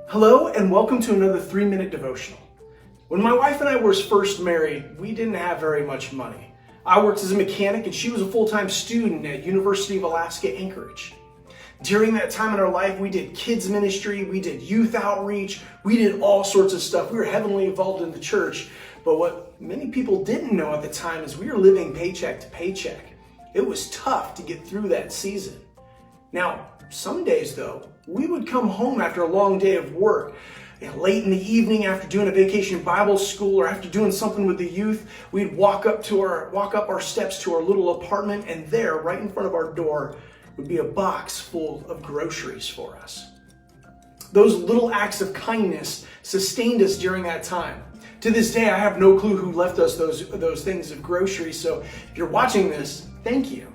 Hello and welcome to another 3-minute devotional. When my wife and I were first married, we didn't have very much money. I worked as a mechanic and she was a full-time student at University of Alaska, Anchorage. During that time in our life, we did kids ministry, we did youth outreach, we did all sorts of stuff. We were heavily involved in the church, but what many people didn't know at the time is we were living paycheck to paycheck. It was tough to get through that season. Now, some days though, we would come home after a long day of work, late in the evening after doing a vacation Bible school or after doing something with the youth. We'd walk up our steps to our little apartment, and there, right in front of our door, would be a box full of groceries for us. Those little acts of kindness sustained us during that time. To this day, I have no clue who left us those things of groceries, so if you're watching this, thank you.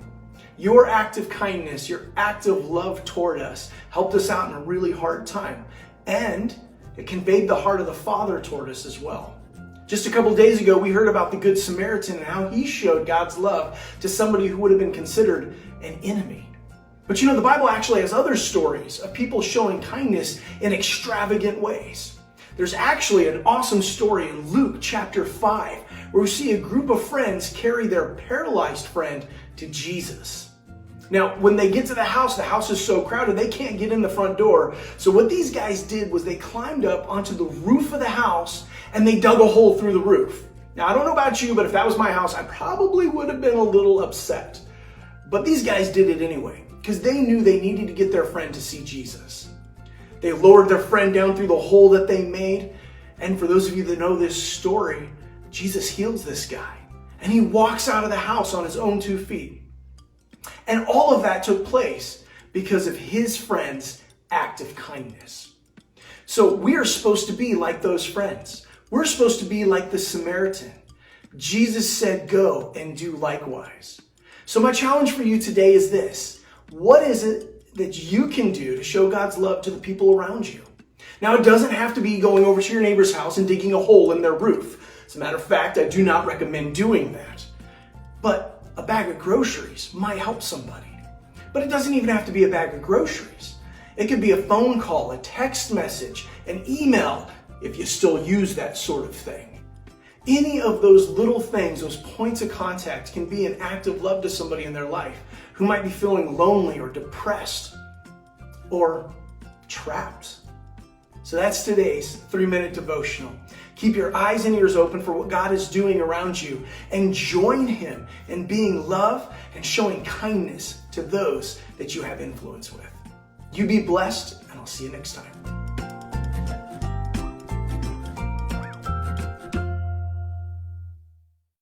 Your act of kindness, your act of love toward us helped us out in a really hard time. And it conveyed the heart of the Father toward us as well. Just a couple days ago, we heard about the Good Samaritan and how he showed God's love to somebody who would have been considered an enemy. But you know, the Bible actually has other stories of people showing kindness in extravagant ways. There's actually an awesome story in Luke chapter 5 where we see a group of friends carry their paralyzed friend to Jesus. Now, when they get to the house is so crowded they can't get in the front door. So what these guys did was they climbed up onto the roof of the house and they dug a hole through the roof. Now, I don't know about you, but if that was my house, I probably would have been a little upset. But these guys did it anyway because they knew they needed to get their friend to see Jesus. They lowered their friend down through the hole that they made. And for those of you that know this story, Jesus heals this guy. And he walks out of the house on his own 2 feet. And all of that took place because of his friend's act of kindness. So we are supposed to be like those friends. We're supposed to be like the Samaritan. Jesus said, go and do likewise. So my challenge for you today is this. What is it that you can do to show God's love to the people around you? Now, it doesn't have to be going over to your neighbor's house and digging a hole in their roof. As a matter of fact, I do not recommend doing that. But a bag of groceries might help somebody. But it doesn't even have to be a bag of groceries. It could be a phone call, a text message, an email, if you still use that sort of thing. Any of those little things, those points of contact, can be an act of love to somebody in their life who might be feeling lonely or depressed or trapped. So that's today's 3-minute devotional. Keep your eyes and ears open for what God is doing around you and join him in being love and showing kindness to those that you have influence with. You be blessed, and I'll see you next time.